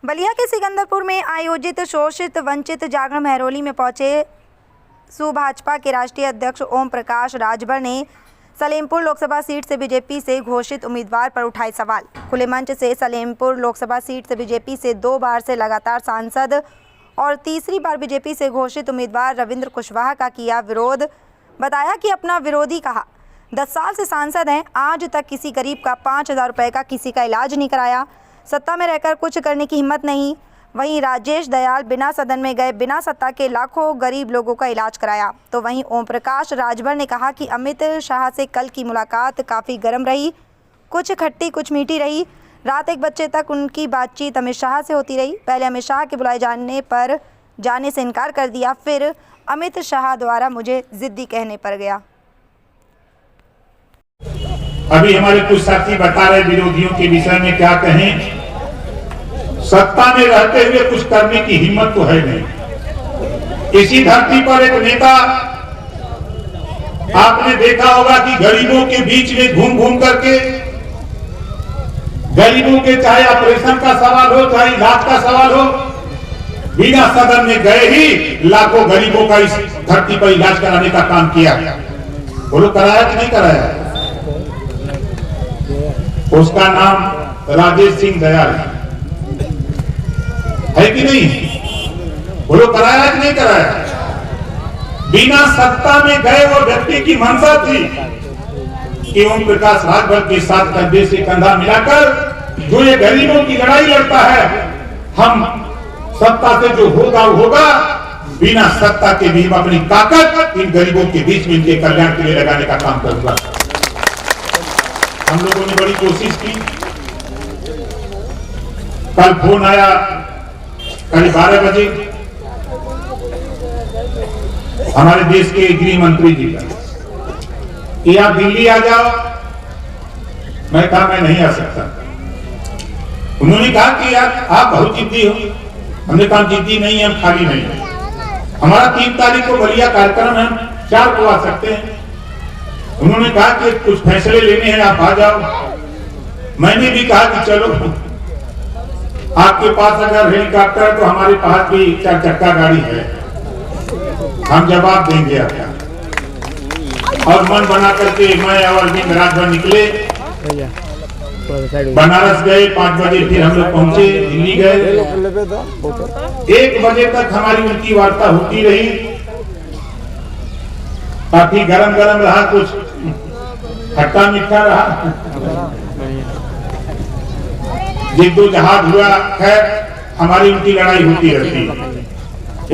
बलिया के सिकंदरपुर में आयोजित शोषित वंचित जागरण महरौली में पहुंचे भाजपा के राष्ट्रीय अध्यक्ष ओम प्रकाश राजभर ने सलेमपुर लोकसभा सीट से बीजेपी से घोषित उम्मीदवार पर उठाए सवाल। खुले मंच से सलेमपुर लोकसभा सीट से बीजेपी से 2 बार से लगातार सांसद और तीसरी बार बीजेपी से घोषित उम्मीदवार रविंद्र कुशवाहा का किया विरोध। बताया कि अपना विरोधी कहा 10 साल से सांसद हैं, आज तक किसी गरीब का 5,000 रुपये का किसी का इलाज नहीं कराया, सत्ता में रहकर कुछ करने की हिम्मत नहीं। वहीं राजेश दयाल बिना सदन में गए बिना सत्ता के लाखों गरीब लोगों का इलाज कराया। तो वहीं ओम प्रकाश राजभर ने कहा कि अमित शाह से कल की मुलाकात काफ़ी गर्म रही, कुछ खट्टी कुछ मीठी रही। रात 1 बजे तक उनकी बातचीत अमित शाह से होती रही। पहले अमित शाह के बुलाए जाने पर जाने से इनकार कर दिया, फिर अमित शाह द्वारा मुझे जिद्दी कहने पर गया। अभी हमारे कुछ साथी बता रहे विरोधियों के विषय में क्या कहें। सत्ता में रहते हुए कुछ करने की हिम्मत तो है नहीं। इसी धरती पर एक नेता आपने देखा होगा कि गरीबों के बीच में घूम घूम करके गरीबों के चाहे ऑपरेशन का सवाल हो चाहे इलाज का सवाल हो, बिना सदन में गए ही लाखों गरीबों का इस धरती पर इलाज कराने का काम किया। बोलो कराया कि नहीं कराया? उसका नाम राजेश सिंह दयाल है कि नहीं? बोलो कराया कि नहीं कराया? बिना सत्ता में गए वो व्यक्ति की मंशा थी कि ओम प्रकाश राजभर के साथ कंधे से कंधा मिलाकर जो ये गरीबों की लड़ाई लड़ता है, हम सत्ता से जो होगा वो होगा, बिना सत्ता के भी हम अपनी ताकत इन गरीबों के बीच में इनके कल्याण के लिए लगाने का काम करूंगा। हम लोगों ने बड़ी कोशिश की। कल फोन आया करीब 12 बजे हमारे देश के गृह मंत्री जी का कि आप दिल्ली आ जाओ। मैं कहा मैं नहीं आ सकता। उन्होंने कहा कि यार आप बहुत जिद्दी हो। हमने कहा जिद्दी नहीं, हम खाली नहीं है। हमारा 3 तारीख को बलिया कार्यक्रम है, 4 को आ सकते हैं। उन्होंने कहा कि कुछ फैसले लेने हैं, आप आ जाओ। मैंने भी कहा कि चलो, आपके पास अगर हेलीकॉप्टर तो हमारे पास भी 4 चक्का गाड़ी है, हम जवाब देंगे आपका। और मन बना करके मैं और अरविंद राजभर निकले, बनारस गए। 5 बजे फिर हम लोग पहुंचे, दिल्ली गए। 1 बजे तक हमारी उनकी वार्ता होती रही। काफी गरम गरम रहा, कुछ खट्टा मीठा रहा, जिद्दोजहद हुआ। खैर हमारी उनकी लड़ाई होती रहती है,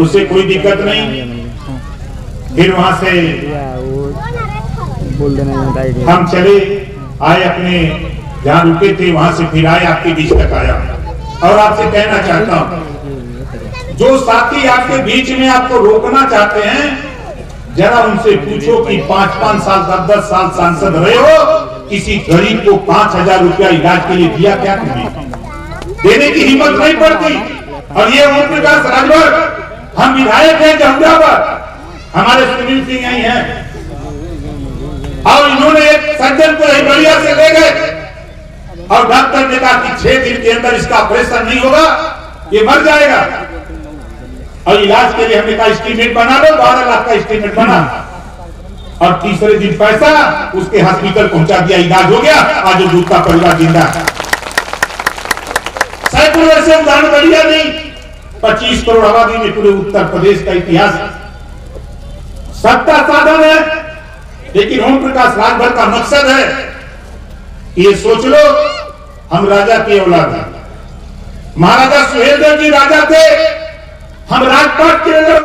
उससे कोई दिक्कत नहीं। फिर वहां से हम चले आए, अपने जहां रुके थे वहां से फिर आए, आपके बीच तक आया। और आपसे कहना चाहता हूं, जो साथी आपके बीच में आपको रोकना चाहते हैं, जरा उनसे पूछो कि 5-5 साल 10-10 साल सांसद रहे हो, किसी गरीब को 5,000 रुपया इलाज के लिए दिया क्या? तुम्हें देने की हिम्मत नहीं पड़ती। और ये ओम प्रकाश राजभर, हम विधायक हैं जमुना पर, हमारे सुनील सिंह यही हैं, और इन्होंने एक सज्जन को बलिया से ले गए और डॉक्टर ने कहा कि 6 दिन के अंदर इसका ऑपरेशन नहीं होगा, ये मर जाएगा। और इलाज के लिए हमने कहा एस्टीमेट बना लो, 12 लाख का एस्टीमेट बना। और तीसरे दिन पैसा उसके हॉस्पिटल पहुंचा दिया, इलाज हो गया। आज वो दूध का परिवार जिंदा है। सैकड़ों ऐसे उदाहरण बढ़िया नहीं। 25 करोड़ आबादी में पूरे उत्तर प्रदेश का इतिहास। सत्ता साधन है, लेकिन ओम प्रकाश राजभर का मकसद है, ये सोच लो हम राजा की औलाद हैं। महाराजा सुहेलदेव जी राजा थे, हम राजपाट के